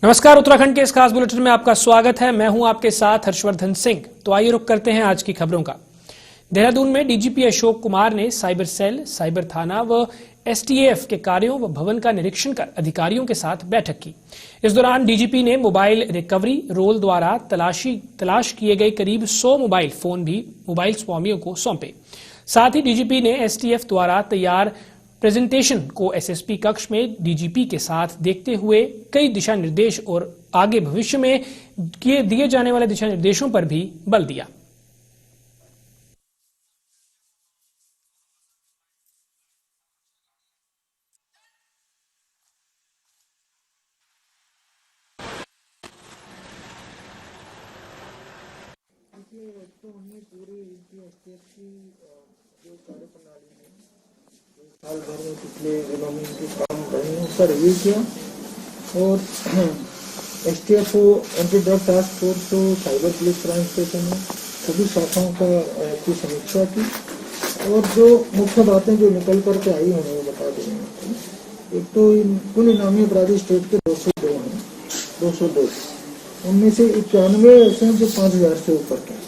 नमस्कार, उत्तराखंड के इस खास बुलेटिन में आपका स्वागत है। मैं हूं आपके साथ हर्षवर्धन सिंह। तो आइए रुक करते हैं आज की खबरों का। देहरादून में डीजीपी अशोक कुमार ने साइबर सेल, साइबर थाना व एसटीएफ के कार्यों व भवन का निरीक्षण कर अधिकारियों के साथ बैठक की। इस दौरान डीजीपी ने मोबाइल रिकवरी रोल द्वारा तलाश किए गए करीब 100 मोबाइल फोन भी मोबाइल स्वामियों को सौंपे। साथ ही डीजीपी ने एसटीएफ द्वारा तैयार प्रेजेंटेशन को एसएसपी कक्ष में डीजीपी के साथ देखते हुए कई दिशा निर्देश और आगे भविष्य में दिए जाने वाले दिशा निर्देशों पर भी बल दिया। साल भर में पिछले दिनों में इनके काम रहे हैं उसका रिव्यू किया और STF anti drug task force cyber police crime station में सभी शाखाओं की समीक्षा की और जो मुख्य बातें जो निकल करके आई हैं वो बता देंगे। एक तो कुल इनामी अपराधी स्टेट के 202 हैं, 202 उनमें से 91 ऐसे हैं जो 5000 से ऊपर के।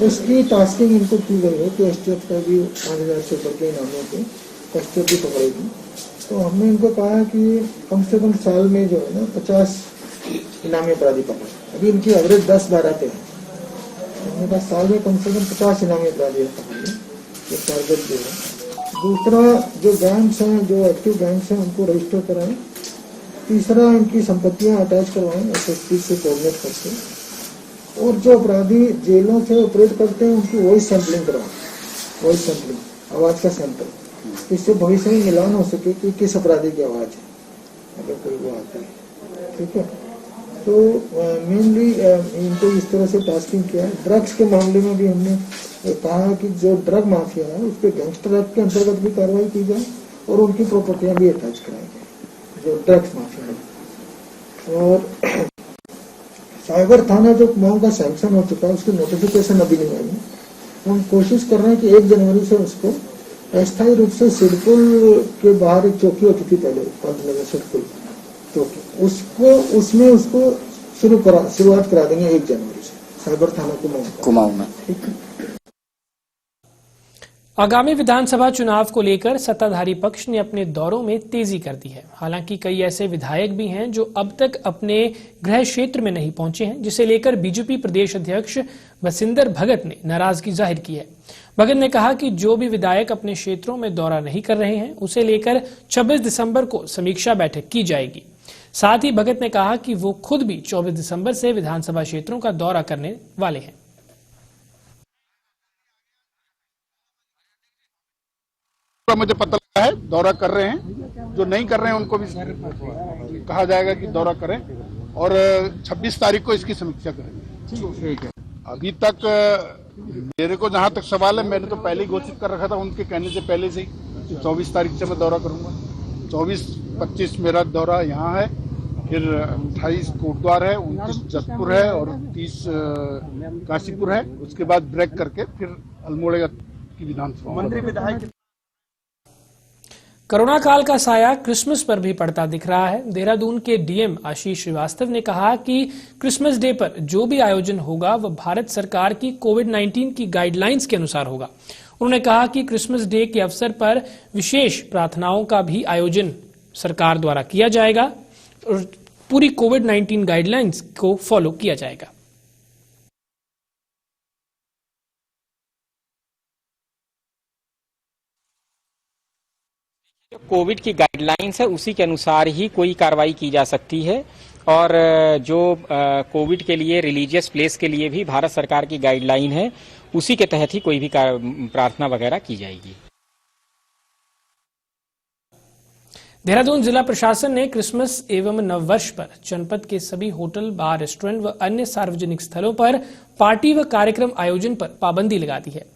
इसकी टास्किंग इनको की गई है कि एसटीएफ का भी 5000 से ऊपर के इनामियों के एसटीएफ भी पकड़ेगी। तो हमने इनको कहा है कि कम से कम साल में जो है ना 50 इनामी अपराधी पकड़े। अभी इनकी एवरेज 10-12 पे है। हमने कहा साल में कम से कम 50 इनामी अपराधी पकड़े, ये टारगेट दिया है। दूसरा, जो गैंग्स हैं, जो एक्टिव गैंग्स हैं उनको रजिस्टर कराएं। तीसरा, इनकी संपत्तियां अटैच करवाएं एसएसपी से कोऑर्डिनेट करके। और जो अपराधी जेलों से ऑपरेट करते हैं उनकी वॉइस सैंपलिंग करवाएं, वॉइस सैंपलिंग, आवाज का सैंपल, इससे भविष्य में मिलान हो सके कि किस अपराधी की आवाज है अगर कोई वो आता है। ठीक है, तो मेनली इनको इस तरह से टास्किंग किया है। ड्रग्स के मामले में भी हमने कहा है कि जो ड्रग माफिया है उस पर गैंगस्टर एक्ट के अंतर्गत भी कार्रवाई की जाए और उनकी प्रॉपर्टियां भी अटैच कराई जाए जो ड्रग्स माफिया है। और साइबर थाना जो कुमाऊं का सैंक्शन हो चुका है उसकी नोटिफिकेशन अभी नहीं आई। हम कोशिश कर रहे हैं कि 1 जनवरी से उसको अस्थायी रूप से सिडकुल के बाहर एक चौकी होती थी पहले, पंतनगर सिडकुल चौकी, उसको शुरुआत करा देंगे 1 जनवरी से साइबर थाना कुमाऊं में। ठीक है। आगामी विधानसभा चुनाव को लेकर सत्ताधारी पक्ष ने अपने दौरों में तेजी कर दी है। हालांकि कई ऐसे विधायक भी हैं जो अब तक अपने गृह क्षेत्र में नहीं पहुंचे हैं, जिसे लेकर बीजेपी प्रदेश अध्यक्ष बसिंदर भगत ने नाराजगी जाहिर की है। भगत ने कहा कि जो भी विधायक अपने क्षेत्रों में दौरा नहीं कर रहे हैं उसे लेकर 26 दिसंबर को समीक्षा बैठक की जाएगी। साथ ही भगत ने कहा कि वो खुद भी 24 दिसंबर से विधानसभा क्षेत्रों का दौरा करने वाले हैं। मुझे पता लगा है दौरा कर रहे हैं, जो नहीं कर रहे हैं उनको भी कहा जाएगा कि दौरा करें और 26 तारीख को इसकी समीक्षा करेंगे। ठीक है। अभी तक मेरे को जहां तक सवाल है, मैंने तो पहले ही घोषित कर रखा था उनके कहने से पहले से ही 24 तारीख से मैं दौरा करूंगा। 24-25 मेरा दौरा यहाँ है, फिर 28 कोटद्वार है, 29 जसपुर है और 30 काशीपुर है। उसके बाद ब्रेक करके फिर अल्मोड़ा की विधानसभा। मंत्री विधायक कोरोना काल का साया क्रिसमस पर भी पड़ता दिख रहा है। देहरादून के डीएम आशीष श्रीवास्तव ने कहा कि क्रिसमस डे पर जो भी आयोजन होगा वह भारत सरकार की कोविड-19 की गाइडलाइंस के अनुसार होगा। उन्होंने कहा कि क्रिसमस डे के अवसर पर विशेष प्रार्थनाओं का भी आयोजन सरकार द्वारा किया जाएगा और पूरी कोविड-19 गाइडलाइंस को फॉलो किया जाएगा। कोविड की गाइडलाइंस है उसी के अनुसार ही कोई कार्रवाई की जा सकती है और जो कोविड के लिए रिलीजियस प्लेस के लिए भी भारत सरकार की गाइडलाइन है उसी के तहत ही कोई भी प्रार्थना वगैरह की जाएगी। देहरादून जिला प्रशासन ने क्रिसमस एवं नववर्ष पर जनपद के सभी होटल, बार, रेस्टोरेंट व अन्य सार्वजनिक स्थलों पर पार्टी व कार्यक्रम आयोजन पर पाबंदी लगा दी है।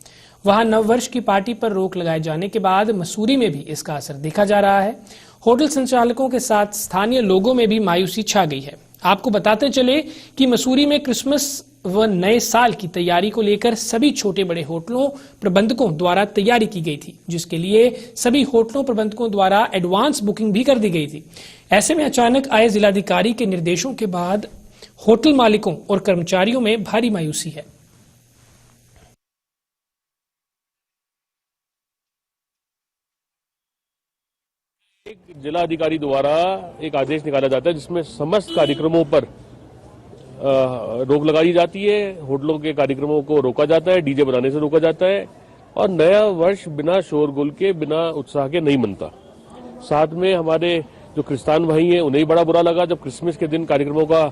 वहां नववर्ष की पार्टी पर रोक लगाए जाने के बाद मसूरी में भी इसका असर देखा जा रहा है। होटल संचालकों के साथ स्थानीय लोगों में भी मायूसी छा गई है। आपको बताते चले कि मसूरी में क्रिसमस व नए साल की तैयारी को लेकर सभी छोटे बड़े होटलों प्रबंधकों द्वारा तैयारी की गई थी, जिसके लिए सभी होटलों प्रबंधकों द्वारा एडवांस बुकिंग भी कर दी गई थी। ऐसे में अचानक आए जिलाधिकारी के निर्देशों के बाद होटल मालिकों और कर्मचारियों में भारी मायूसी है। एक जिला अधिकारी द्वारा एक आदेश निकाला जाता है जिसमें समस्त कार्यक्रमों पर रोक लगाई जाती है। होटलों के कार्यक्रमों को रोका जाता है, डीजे बनाने से रोका जाता है और नया वर्ष बिना शोरगुल के, बिना उत्साह के नहीं मनता। साथ में हमारे जो क्रिस्तान भाई हैं उन्हें बड़ा बुरा लगा जब क्रिसमस के दिन कार्यक्रमों का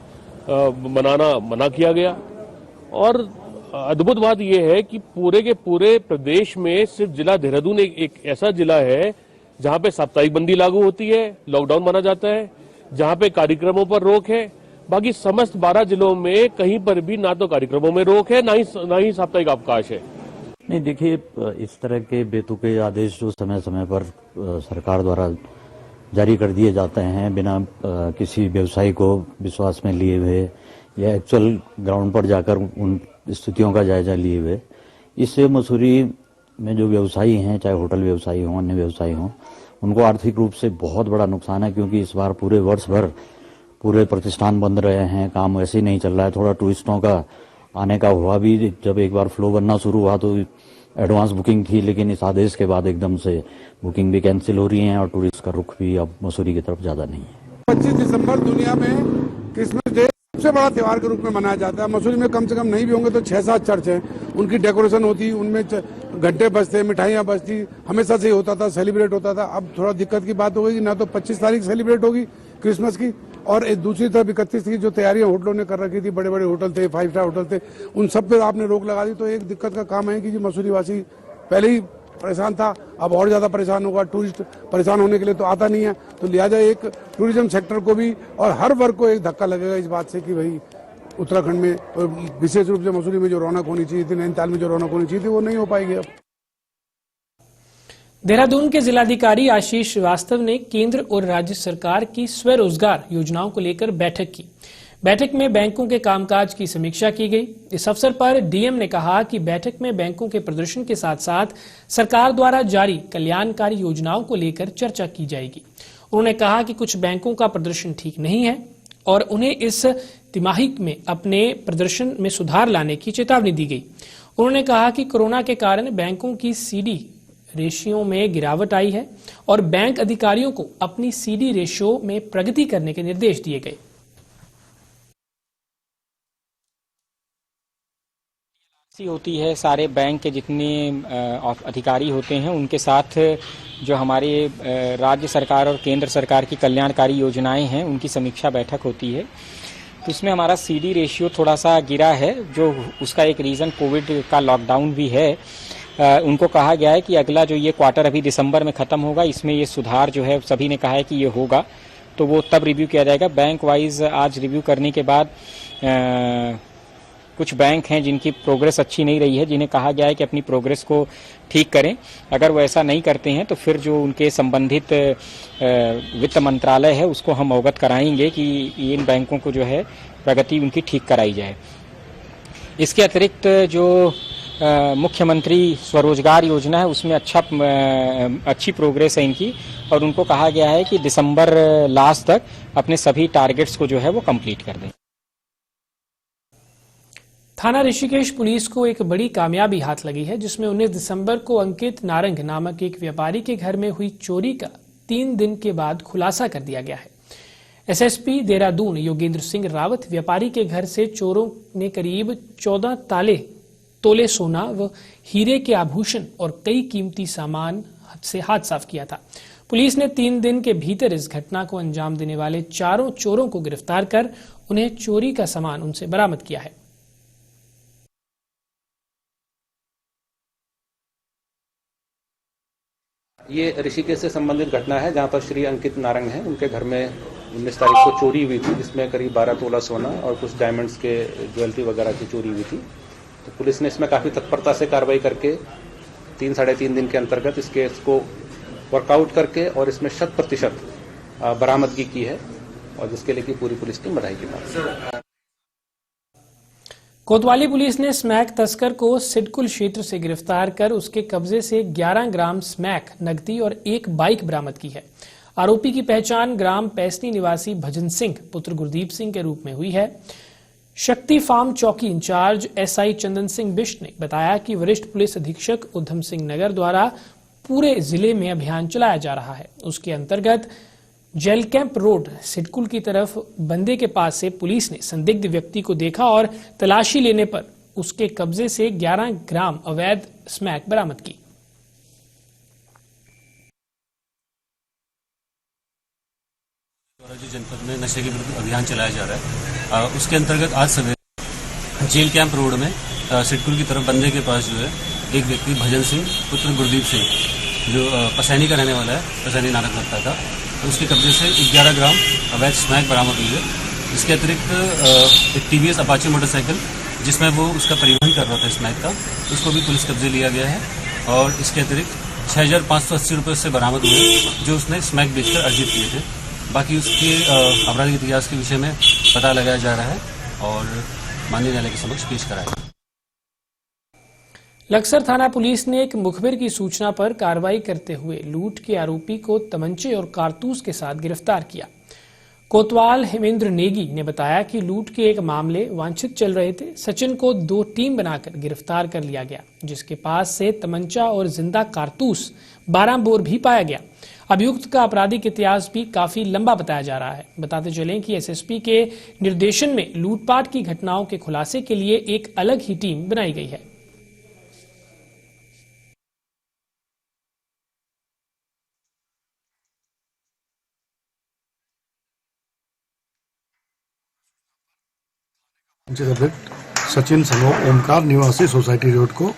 मनाना मना किया गया। और अद्भुत बात यह है कि पूरे के पूरे प्रदेश में सिर्फ जिला देहरादून एक ऐसा जिला है जहां पे साप्ताहिक बंदी लागू होती है, लॉकडाउन माना जाता है, जहां पे कार्यक्रमों पर रोक है। बाकी समस्त 12 जिलों में कहीं पर भी ना तो कार्यक्रमों में रोक है, ना ही साप्ताहिक अवकाश है। नहीं, देखिए, इस तरह के बेतुके आदेश जो समय समय पर सरकार द्वारा जारी कर दिए जाते हैं बिना किसी व्यवसायी को विश्वास में लिए हुए या एक्चुअल ग्राउंड पर जाकर उन स्थितियों का जायजा लिए हुए, इससे मसूरी में जो व्यवसायी हैं, चाहे होटल व्यवसायी हों, अन्य व्यवसायी हों, उनको आर्थिक रूप से बहुत बड़ा नुकसान है। क्योंकि इस बार पूरे वर्ष भर पूरे प्रतिष्ठान बंद रहे हैं, काम वैसे ही नहीं चल रहा है। थोड़ा टूरिस्टों का आने का हुआ भी, जब एक बार फ्लो बनना शुरू हुआ तो एडवांस बुकिंग थी, लेकिन इस आदेश के बाद एकदम से बुकिंग भी कैंसिल हो रही है और टूरिस्ट का रुख भी अब मसूरी की तरफ ज्यादा नहीं है। 25 दिसंबर दुनिया में क्रिसमस डे सबसे बड़ा त्योहार के रूप में मनाया जाता है। मसूरी में कम से कम नहीं भी होंगे तो 6-7 चर्च हैं, उनकी डेकोरेशन होती, उनमें घंटे बजते, मिठाइयाँ बजती, हमेशा से ही होता था, सेलिब्रेट होता था। अब थोड़ा दिक्कत की बात हो गई, ना तो 25 तारीख सेलिब्रेट होगी क्रिसमस की, और एक दूसरी तरफ 31 की जो तैयारियां होटलों ने कर रखी थी, बड़े बड़े होटल थे, 5 स्टार होटल थे, उन सब पे आपने रोक लगा दी। तो एक दिक्कत का काम है कि जो मसूरी वासी पहले ही परेशान था, अब और ज्यादा परेशान होगा। टूरिस्ट परेशान होने के लिए तो आता नहीं है, तो लिहाजा एक टूरिज्म सेक्टर को भी और हर वर्ग को एक धक्का लगेगा इस बात से कि भाई उत्तराखंड में और विशेष रूप से मसूरी में जो रौनक होनी चाहिए थी, नैनीताल में जो रौनक होनी चाहिए थी, वो नहीं हो पाएगी। अब देहरादून के जिलाधिकारी आशीष श्रीवास्तव ने केंद्र और राज्य सरकार की स्वरोजगार योजनाओं को लेकर बैठक की। बैठक में बैंकों के कामकाज की समीक्षा की गई। इस अवसर पर डीएम ने कहा कि बैठक में बैंकों के प्रदर्शन के साथ साथ सरकार द्वारा जारी कल्याणकारी योजनाओं को लेकर चर्चा की जाएगी। उन्होंने कहा कि कुछ बैंकों का प्रदर्शन ठीक नहीं है और उन्हें इस तिमाही में अपने प्रदर्शन में सुधार लाने की चेतावनी दी गई। उन्होंने कहा कि कोरोना के कारण बैंकों की सीडी रेशियो में गिरावट आई है और बैंक अधिकारियों को अपनी सीडी रेशियो में प्रगति करने के निर्देश दिए गए। होती है, सारे बैंक के जितने अधिकारी होते हैं उनके साथ जो हमारे राज्य सरकार और केंद्र सरकार की कल्याणकारी योजनाएं हैं उनकी समीक्षा बैठक होती है। तो उसमें हमारा सीडी रेशियो थोड़ा सा गिरा है, जो उसका एक रीज़न कोविड का लॉकडाउन भी है। उनको कहा गया है कि अगला जो ये क्वार्टर अभी दिसंबर में ख़त्म होगा, इसमें ये सुधार जो है सभी ने कहा है कि ये होगा, तो वो तब रिव्यू किया जाएगा। बैंक वाइज आज रिव्यू करने के बाद कुछ बैंक हैं जिनकी प्रोग्रेस अच्छी नहीं रही है, जिन्हें कहा गया है कि अपनी प्रोग्रेस को ठीक करें। अगर वो ऐसा नहीं करते हैं तो फिर जो उनके संबंधित वित्त मंत्रालय है उसको हम अवगत कराएंगे कि इन बैंकों को जो है प्रगति उनकी ठीक कराई जाए। इसके अतिरिक्त जो मुख्यमंत्री स्वरोजगार योजना है उसमें अच्छी प्रोग्रेस है इनकी, और उनको कहा गया है कि दिसंबर लास्ट तक अपने सभी टारगेट्स को जो है वो कंप्लीट कर दें। थाना ऋषिकेश पुलिस को एक बड़ी कामयाबी हाथ लगी है, जिसमें 19 दिसंबर को अंकित नारंग नामक एक व्यापारी के घर में हुई चोरी का 3 दिन के बाद खुलासा कर दिया गया है। एसएसपी देहरादून योगेंद्र सिंह रावत व्यापारी के घर से चोरों ने करीब 14 तोले सोना व हीरे के आभूषण और कई कीमती सामान से हाथ साफ किया था। पुलिस ने 3 दिन के भीतर इस घटना को अंजाम देने वाले 4 चोरों को गिरफ्तार कर उन्हें चोरी का सामान उनसे बरामद किया है। ये ऋषिकेश से संबंधित घटना है, जहां पर श्री अंकित नारंग हैं, उनके घर में 19 तारीख को चोरी हुई थी, जिसमें करीब 12 तोला सोना और कुछ डायमंड्स के ज्वेलरी वगैरह की चोरी हुई थी। तो पुलिस ने इसमें काफ़ी तत्परता से कार्रवाई करके 3-3.5 दिन के अंतर्गत इस केस को वर्कआउट करके और इसमें 100% बरामदगी की है, और जिसके लिए की पूरी पुलिस टीम बधाई की बात। कोतवाली पुलिस ने स्मैक तस्कर को सिडकुल क्षेत्र से गिरफ्तार कर उसके कब्जे से 11 ग्राम स्मैक, नकदी और एक बाइक बरामद की है। आरोपी की पहचान ग्राम पैसनी निवासी भजन सिंह पुत्र गुरदीप सिंह के रूप में हुई है। शक्ति फार्म चौकी इंचार्ज एसआई चंदन सिंह बिष्ट ने बताया कि वरिष्ठ पुलिस अधीक्षक उधम सिंह नगर द्वारा पूरे जिले में अभियान चलाया जा रहा है। उसके अंतर्गत जेल कैंप रोड सिडकुल की तरफ बंदे के पास से पुलिस ने संदिग्ध व्यक्ति को देखा और तलाशी लेने पर उसके कब्जे से 11 ग्राम अवैध स्मैक बरामद की। जो जनपद में नशे के विरुद्ध अभियान चलाया जा रहा है, उसके अंतर्गत आज सवेरे जेल कैंप रोड में सिडकुल की तरफ बंदे के पास जो है एक व्यक्ति भजन सिंह पुत्र गुरदीप सिंह जो पसैनी का रहने वाला है, पसैनी नानक लगता था, तो उसके कब्जे से 11 ग्राम अवैध स्मैक बरामद हुई है। इसके अतिरिक्त एक टीवीएस अपाची मोटरसाइकिल जिसमें वो उसका परिवहन कर रहा था स्मैक का, उसको भी पुलिस कब्जे लिया गया है। और इसके अतिरिक्त 6,580 रुपये उससे बरामद हुए जो उसने स्मैक बेचकर अर्जित किए थे। बाकी उसके आपराधिक इतिहास के विषय में पता लगाया जा रहा है और माननीय न्यायालय के समक्ष पेश कराया। लक्सर थाना पुलिस ने एक मुखबिर की सूचना पर कार्रवाई करते हुए लूट के आरोपी को तमंचे और कारतूस के साथ गिरफ्तार किया। कोतवाल हेमेंद्र नेगी ने बताया कि लूट के एक मामले वांछित चल रहे थे। सचिन को 2 टीम बनाकर गिरफ्तार कर लिया गया, जिसके पास से तमंचा और जिंदा कारतूस 12 बोर भी पाया गया। अभियुक्त का आपराधिक इतिहास भी काफी लंबा बताया जा रहा है। बताते चलें कि एसएसपी के निर्देशन में लूटपाट की घटनाओं के खुलासे के लिए एक अलग ही टीम बनाई गई है। सचिन सनो ओमकार निवासी सोसाइटी रोड को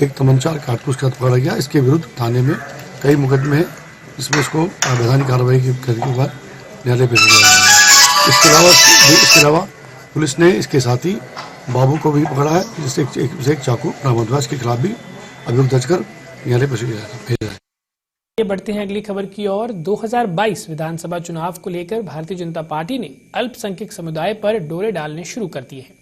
एक तमंचा और कारतूस के साथ पकड़ा गया। इसके विरुद्ध थाने में कई मुकदमे हैं, इसमें इसको वैधानिक कार्रवाई करने के बाद न्यायालय पेश किया गया। इसके अलावा पुलिस ने इसके साथी बाबू को भी पकड़ा है, जिससे एक चाकू बरामद हुआ। इसके खिलाफ भी अभियोग दर्ज कर न्यायालय पेश भेजा है। ये बढ़ते हैं अगली खबर की ओर। 2022 विधानसभा चुनाव को लेकर भारतीय जनता पार्टी ने अल्पसंख्यक समुदाय पर डोरे डालने शुरू कर दिए हैं।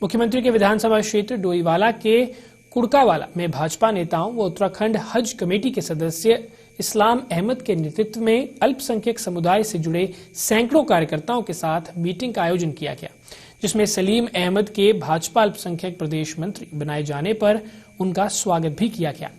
मुख्यमंत्री के विधानसभा क्षेत्र डोईवाला के कुड़कावाला में भाजपा नेताओं व उत्तराखंड हज कमेटी के सदस्य इस्लाम अहमद के नेतृत्व में अल्पसंख्यक समुदाय से जुड़े सैकड़ों कार्यकर्ताओं के साथ मीटिंग का आयोजन किया गया, जिसमें सलीम अहमद के भाजपा अल्पसंख्यक प्रदेश मंत्री बनाए जाने पर उनका स्वागत भी किया गया।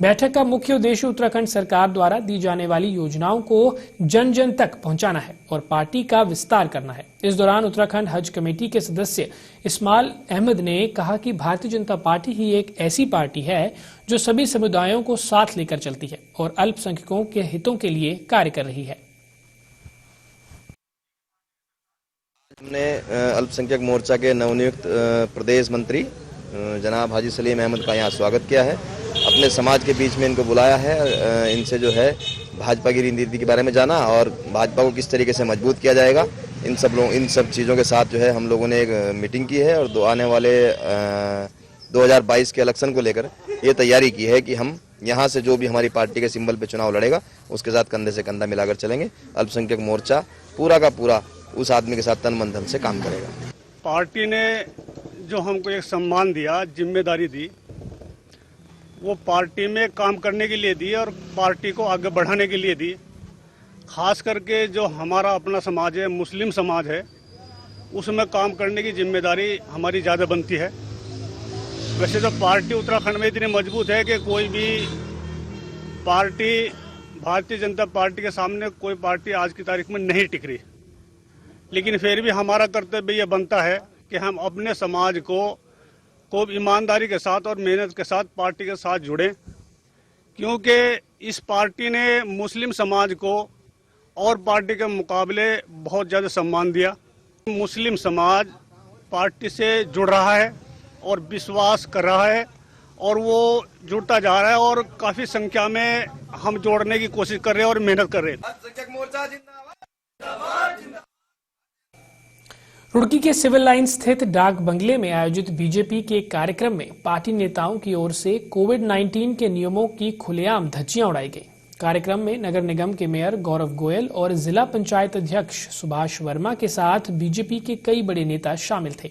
बैठक का मुख्य उद्देश्य उत्तराखंड सरकार द्वारा दी जाने वाली योजनाओं को जन जन तक पहुंचाना है और पार्टी का विस्तार करना है। इस दौरान उत्तराखंड हज कमेटी के सदस्य इस्माइल अहमद ने कहा कि भारतीय जनता पार्टी ही एक ऐसी पार्टी है जो सभी समुदायों को साथ लेकर चलती है और अल्पसंख्यकों के हितों के लिए कार्य कर रही है। हमने अल्पसंख्यक मोर्चा के नवनियुक्त प्रदेश मंत्री जनाब हाजी सलीम अहमद का यहाँ स्वागत किया है। अपने समाज के बीच में इनको बुलाया है, इनसे जो है भाजपा की नीति के बारे में जाना और भाजपा को किस तरीके से मजबूत किया जाएगा, इन सब चीज़ों के साथ जो है हम लोगों ने एक मीटिंग की है और आने वाले 2022 के इलेक्शन को लेकर ये तैयारी की है कि हम यहाँ से जो भी हमारी पार्टी के सिंबल पे चुनाव लड़ेगा उसके साथ कंधे से कंधा मिलाकर चलेंगे। अल्पसंख्यक मोर्चा पूरा का पूरा उस आदमी के साथ तन मन धन से काम करेगा। पार्टी ने जो हमको एक सम्मान दिया, जिम्मेदारी दी, वो पार्टी में काम करने के लिए दी और पार्टी को आगे बढ़ाने के लिए दी। खास करके जो हमारा अपना समाज है, मुस्लिम समाज है, उसमें काम करने की जिम्मेदारी हमारी ज़्यादा बनती है। वैसे तो पार्टी उत्तराखंड में इतनी मजबूत है कि कोई भी पार्टी, भारतीय जनता पार्टी के सामने कोई पार्टी आज की तारीख में नहीं टिक रही, लेकिन फिर भी हमारा कर्तव्य यह बनता है कि हम अपने समाज को ईमानदारी के साथ और मेहनत के साथ पार्टी के साथ जुड़ें, क्योंकि इस पार्टी ने मुस्लिम समाज को और पार्टी के मुकाबले बहुत ज़्यादा सम्मान दिया। मुस्लिम समाज पार्टी से जुड़ रहा है और विश्वास कर रहा है और वो जुड़ता जा रहा है और काफ़ी संख्या में हम जोड़ने की कोशिश कर रहे हैं और मेहनत कर रहे हैं। रुड़की के सिविल लाइन स्थित डाक बंगले में आयोजित बीजेपी के कार्यक्रम में पार्टी नेताओं की ओर से कोविड-19 के नियमों की खुलेआम धज्जियां उड़ाई गई। कार्यक्रम में नगर निगम के मेयर गौरव गोयल और जिला पंचायत अध्यक्ष सुभाष वर्मा के साथ बीजेपी के कई बड़े नेता शामिल थे।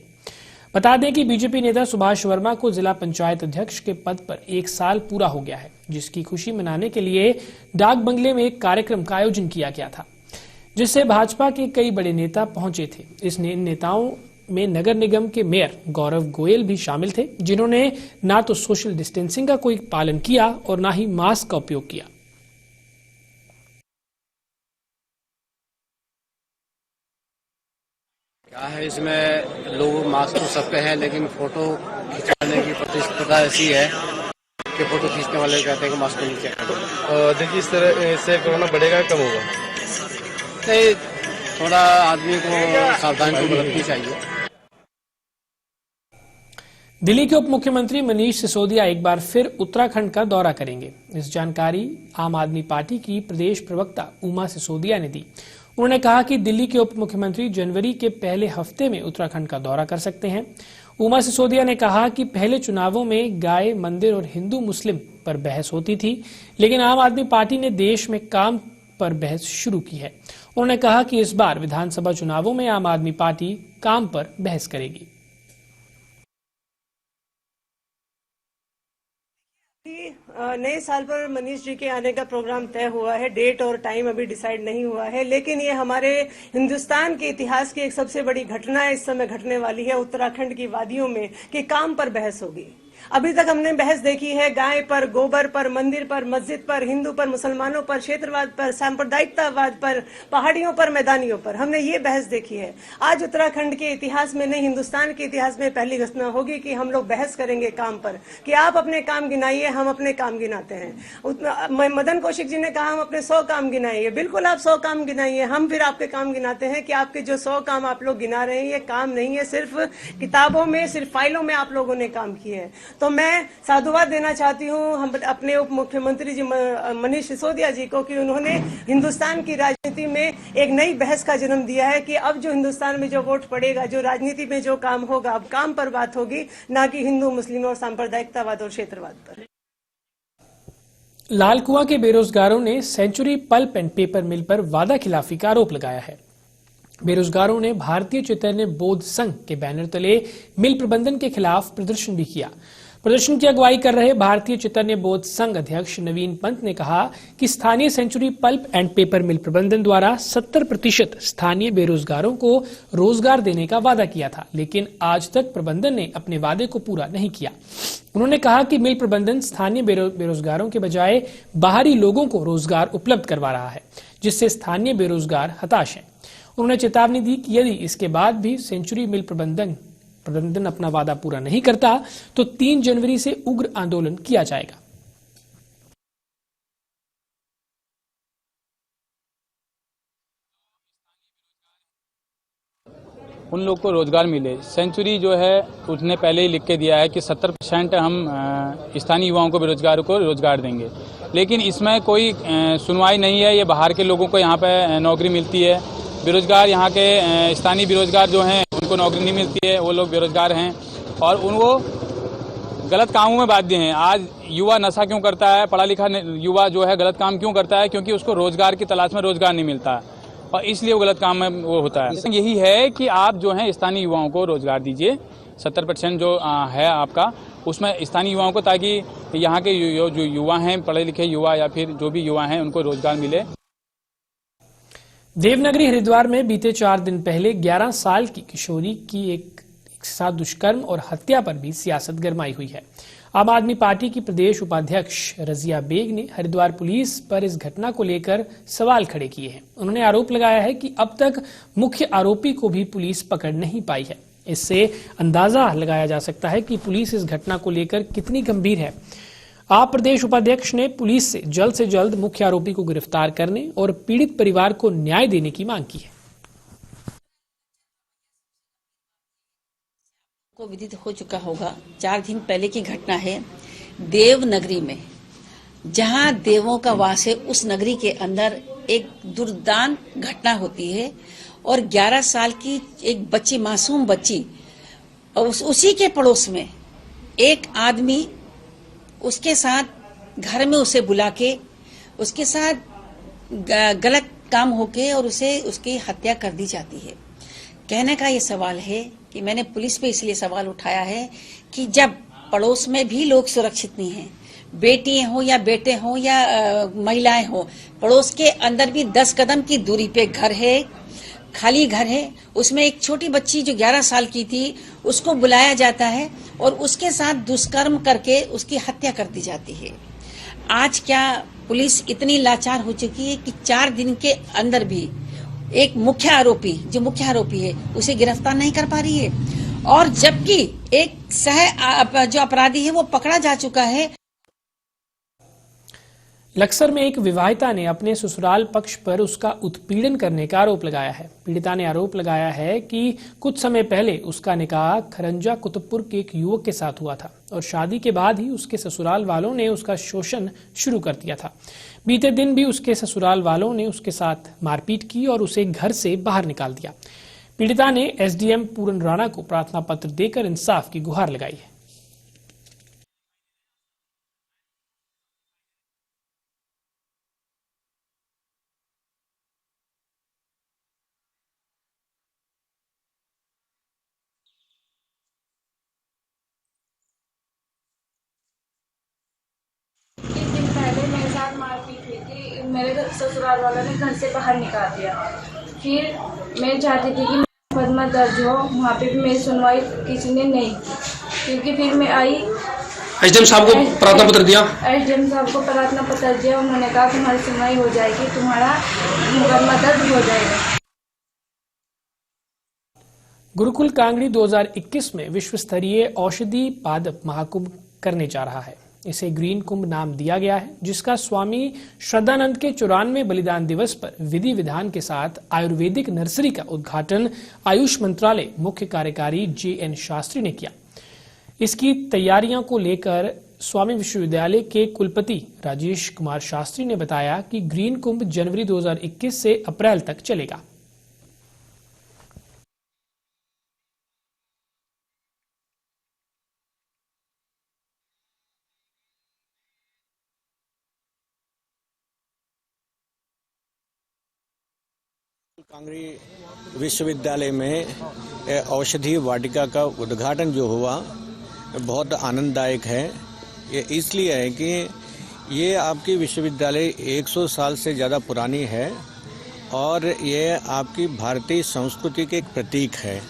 बता दें कि बीजेपी नेता सुभाष वर्मा को जिला पंचायत अध्यक्ष के पद पर 1 साल पूरा हो गया है। जिसकी खुशी मनाने के लिए डाक बंगले में एक कार्यक्रम का आयोजन किया गया था, जिससे भाजपा के कई बड़े नेता पहुंचे थे। इन नेताओं में नगर निगम के मेयर गौरव गोयल भी शामिल थे, जिन्होंने ना तो सोशल डिस्टेंसिंग का कोई पालन किया और ना ही मास्क का उपयोग किया। क्या है इसमें, लोग मास्क तो सबके हैं, लेकिन फोटो खिंचाने की प्रतिस्पर्धा ऐसी है कि फोटो खींचने वाले कहते हैं कि मास्क नहीं चाहिए। देखिए, इस तरह से कोरोना बढ़ेगा कम होगा? नहीं, थोड़ा आदमी को सावधानी तो बरतनी चाहिए। दिल्ली के उप मुख्यमंत्री मनीष सिसोदिया एक बार फिर उत्तराखंड का दौरा करेंगे। इस जानकारी आम आदमी पार्टी की प्रदेश प्रवक्ता उमा सिसोदिया ने दी। उन्होंने कहा कि दिल्ली के उप मुख्यमंत्री जनवरी के पहले हफ्ते में उत्तराखंड का दौरा कर सकते हैं। उमा सिसोदिया ने कहा कि पहले चुनावों में गाय, मंदिर और हिंदू मुस्लिम पर बहस होती थी, लेकिन आम आदमी पार्टी ने देश में काम पर बहस शुरू की है। उन्होंने कहा कि इस बार विधानसभा चुनावों में आम आदमी पार्टी काम पर बहस करेगी। नए साल पर मनीष जी के आने का प्रोग्राम तय हुआ है। डेट और टाइम अभी डिसाइड नहीं हुआ है, लेकिन ये हमारे हिंदुस्तान के इतिहास की एक सबसे बड़ी घटना इस समय घटने वाली है उत्तराखंड की वादियों में कि काम पर बहस होगी। अभी तक हमने बहस देखी है गाय पर, गोबर पर, मंदिर पर, मस्जिद पर, हिंदू पर, मुसलमानों पर, क्षेत्रवाद पर, सांप्रदायिकतावाद पर, पहाड़ियों पर, मैदानियों पर हमने ये बहस देखी है। आज उत्तराखंड के इतिहास में नहीं, हिंदुस्तान के इतिहास में पहली घटना होगी कि हम लोग बहस करेंगे काम पर, कि आप अपने काम गिनाइए, हम अपने काम गिनाते हैं। मदन कौशिक जी ने कहा हम अपने 100 काम गिनाइए। बिल्कुल, आप 100 काम गिनाइए, हम फिर आपके काम गिनाते हैं कि आपके जो 100 काम आप लोग गिना रहे हैं ये काम नहीं है, सिर्फ किताबों में, सिर्फ फाइलों में आप लोगों ने काम किए हैं। तो मैं साधुवाद देना चाहती हूँ हम अपने उप मुख्यमंत्री जी मनीष सिसोदिया जी को कि उन्होंने हिंदुस्तान की राजनीति में एक नई बहस का जन्म दिया है कि अब जो हिंदुस्तान में जो वोट पड़ेगा, जो राजनीति में जो काम होगा, अब काम पर बात होगी, ना कि हिंदू मुस्लिम और सांप्रदायिकतावाद और क्षेत्रवाद पर। लालकुआं के बेरोजगारों ने सेंचुरी पल्प एंड पेपर मिल पर वादा खिलाफी का आरोप लगाया है। बेरोजगारों ने भारतीय चैतन्य बौद्ध संघ के बैनर तले मिल प्रबंधन के खिलाफ प्रदर्शन भी किया। प्रदर्शन की अगुवाई कर रहे भारतीय चैतन्य बौद्ध संघ अध्यक्ष नवीन पंत ने कहा कि स्थानीय सेंचुरी पल्प एंड पेपर मिल प्रबंधन द्वारा 70% स्थानीय बेरोजगारों को रोजगार देने का वादा किया था, लेकिन आज तक प्रबंधन ने अपने वादे को पूरा नहीं किया। उन्होंने कहा कि मिल प्रबंधन स्थानीय बेरोजगारों के बजाय बाहरी लोगों को रोजगार उपलब्ध करवा रहा है, जिससे स्थानीय बेरोजगार हताश हैं। उन्होंने चेतावनी दी कि यदि इसके बाद भी सेंचुरी मिल प्रबंधन अपना वादा पूरा नहीं करता तो 3 जनवरी से उग्र आंदोलन किया जाएगा। उन लोग को रोजगार मिले। सेंचुरी जो है उसने पहले ही लिख के दिया है कि 70% हम स्थानीय युवाओं को बेरोजगार को रोजगार देंगे, लेकिन इसमें कोई सुनवाई नहीं है। ये बाहर के लोगों को यहाँ पे नौकरी मिलती है, बेरोजगार यहाँ के स्थानीय बेरोजगार जो हैं उनको नौकरी नहीं मिलती है, वो लोग बेरोजगार हैं और उनको गलत कामों में बाध्य हैं। आज युवा नशा क्यों करता है, पढ़ा लिखा युवा जो है गलत काम क्यों करता है, क्योंकि उसको रोजगार की तलाश में रोजगार नहीं मिलता और इसलिए वो गलत काम में वो होता है। यही है कि आप जो है स्थानीय युवाओं को रोजगार दीजिए, 70% जो है आपका उसमें स्थानीय युवाओं को, ताकि यहाँ के जो युवा हैं, पढ़े लिखे युवा या फिर जो भी युवा हैं, उनको रोजगार मिले। देवनगरी हरिद्वार में बीते 4 दिन पहले 11 साल की किशोरी की एक साथ दुष्कर्म और हत्या पर भी सियासत गरमाई हुई है। आम आदमी पार्टी की प्रदेश उपाध्यक्ष रजिया बेग ने हरिद्वार पुलिस पर इस घटना को लेकर सवाल खड़े किए हैं। उन्होंने आरोप लगाया है कि अब तक मुख्य आरोपी को भी पुलिस पकड़ नहीं पाई है। इससे अंदाजा लगाया जा सकता है कि पुलिस इस घटना को लेकर कितनी गंभीर है। आप प्रदेश उपाध्यक्ष ने पुलिस से जल्द मुख्य आरोपी को गिरफ्तार करने और पीड़ित परिवार को न्याय देने की मांग की है। को विदित हो चुका होगा, 4 दिन पहले की घटना है देवनगरी में, जहां देवों का वास है। उस नगरी के अंदर एक दुर्दान घटना होती है और 11 साल की एक बच्ची, मासूम बच्ची, और उसी के पड़ोस में एक आदमी उसके साथ घर में उसे बुला के उसके साथ गलत काम होके और उसे उसकी हत्या कर दी जाती है। कहने का ये सवाल है कि मैंने पुलिस पे इसलिए सवाल उठाया है कि जब पड़ोस में भी लोग सुरक्षित नहीं हैं, बेटी हो या बेटे हो या महिलाएं हो, पड़ोस के अंदर भी 10 कदम की दूरी पे घर है, खाली घर है, उसमें एक छोटी बच्ची जो 11 साल की थी उसको बुलाया जाता है और उसके साथ दुष्कर्म करके उसकी हत्या कर दी जाती है। आज क्या पुलिस इतनी लाचार हो चुकी है कि 4 दिन के अंदर भी एक मुख्य आरोपी है उसे गिरफ्तार नहीं कर पा रही है, और जबकि एक जो अपराधी है वो पकड़ा जा चुका है। लक्सर में एक विवाहिता ने अपने ससुराल पक्ष पर उसका उत्पीड़न करने का आरोप लगाया है। पीड़िता ने आरोप लगाया है कि कुछ समय पहले उसका निकाह खरंजा कुतुबपुर के एक युवक के साथ हुआ था और शादी के बाद ही उसके ससुराल वालों ने उसका शोषण शुरू कर दिया था। बीते दिन भी उसके ससुराल वालों ने उसके साथ मारपीट की और उसे घर से बाहर निकाल दिया। पीड़िता ने एसडीएम पूरन राणा को प्रार्थना पत्र देकर इंसाफ की गुहार लगाई है। मेरे साथ मारपीट हुई थी, मेरे ससुराल वालों ने घर से बाहर निकाल दिया। फिर मैं चाहती थी कि मुकदमा दर्ज हो, वहाँ पे भी मेरी सुनवाई किसी ने नहीं, क्योंकि फिर मैं आई, एसडीएम साहब को प्रार्थना पत्र दिया। एसडीएम साहब को प्रार्थना पत्र दिया, उन्होंने कहा तुम्हारी सुनवाई हो जाएगी, तुम्हारा मुकदमा दर्ज हो जाएगा। गुरुकुल कांगड़ी 2021 में विश्व स्तरीय औषधि पादप महाकुंभ करने जा रहा है। इसे ग्रीन कुंभ नाम दिया गया है, जिसका स्वामी श्रद्धानंद के 94वें बलिदान दिवस पर विधि विधान के साथ आयुर्वेदिक नर्सरी का उद्घाटन आयुष मंत्रालय मुख्य कार्यकारी JN शास्त्री ने किया। इसकी तैयारियों को लेकर स्वामी विश्वविद्यालय के कुलपति राजेश कुमार शास्त्री ने बताया कि ग्रीन कुंभ जनवरी 2021 से अप्रैल तक चलेगा। कांगड़ी विश्वविद्यालय में औषधि वाटिका का उद्घाटन जो हुआ बहुत आनंददायक है। ये इसलिए है कि ये आपकी विश्वविद्यालय 100 साल से ज़्यादा पुरानी है और ये आपकी भारतीय संस्कृति के एक प्रतीक है।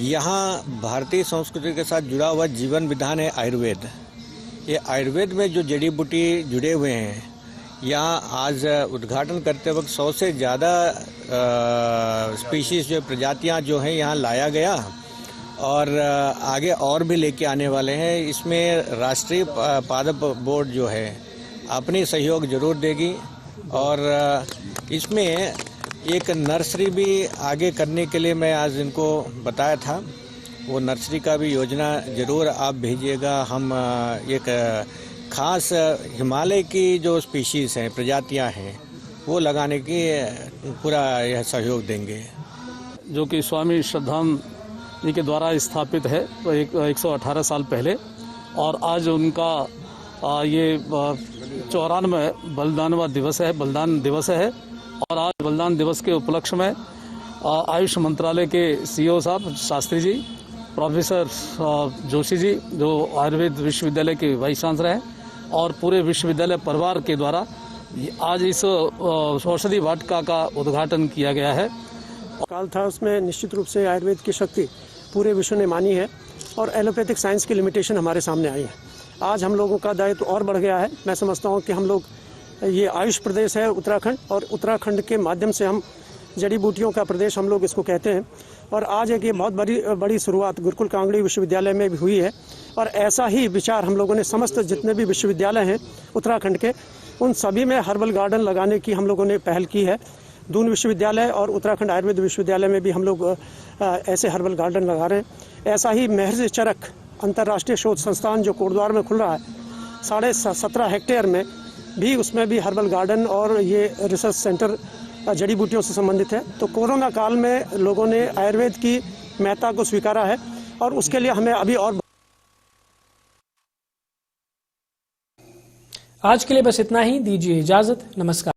यहाँ भारतीय संस्कृति के साथ जुड़ा हुआ जीवन विधान है आयुर्वेद। ये आयुर्वेद में जो जड़ी बूटी जुड़े हुए हैं, यहाँ आज उद्घाटन करते वक्त 100 से ज़्यादा स्पीशीज़ जो प्रजातियाँ जो हैं यहाँ लाया गया और आगे और भी लेके आने वाले हैं। इसमें राष्ट्रीय पादप बोर्ड जो है अपनी सहयोग जरूर देगी और इसमें एक नर्सरी भी आगे करने के लिए मैं आज इनको बताया था। वो नर्सरी का भी योजना जरूर आप भेजिएगा। हम एक खास हिमालय की जो स्पीशीज़ हैं, प्रजातियां हैं, वो लगाने की पूरा यह सहयोग देंगे। जो कि स्वामी श्रद्धानंद जी के द्वारा स्थापित है 118 साल पहले, और आज उनका ये 94वां बलिदान दिवस है। और आज बलिदान दिवस के उपलक्ष्य में आयुष मंत्रालय के CEO साहब शास्त्री जी, प्रोफेसर जोशी जी जो आयुर्वेद विश्वविद्यालय के वाइस चांसलर हैं, और पूरे विश्वविद्यालय परिवार के द्वारा आज इस औषधि वाटिका का उद्घाटन किया गया है। काल था, उसमें निश्चित रूप से आयुर्वेद की शक्ति पूरे विश्व ने मानी है और एलोपैथिक साइंस की लिमिटेशन हमारे सामने आई है। आज हम लोगों का दायित्व और बढ़ गया है। मैं समझता हूँ कि हम लोग, ये आयुष प्रदेश है उत्तराखंड, और उत्तराखंड के माध्यम से हम जड़ी बूटियों का प्रदेश हम लोग इसको कहते हैं। और आज एक ये बहुत बड़ी शुरुआत गुरुकुल कांगड़ी विश्वविद्यालय में भी हुई है, और ऐसा ही विचार हम लोगों ने समस्त जितने भी विश्वविद्यालय हैं उत्तराखंड के, उन सभी में हर्बल गार्डन लगाने की हम लोगों ने पहल की है। दून विश्वविद्यालय और उत्तराखंड आयुर्वेद विश्वविद्यालय में भी हम लोग ऐसे हर्बल गार्डन लगा रहे हैं। ऐसा ही महर्षि चरक अंतर्राष्ट्रीय शोध संस्थान जो कोटद्वार में खुल रहा है 17.5 हेक्टेयर में भी, उसमें भी हर्बल गार्डन और ये रिसर्च सेंटर जड़ी बूटियों से संबंधित है। तो कोरोना काल में लोगों ने आयुर्वेद की महत्ता को स्वीकारा है और उसके लिए हमें अभी और। आज के लिए बस इतना ही। दीजिए इजाजत। नमस्कार।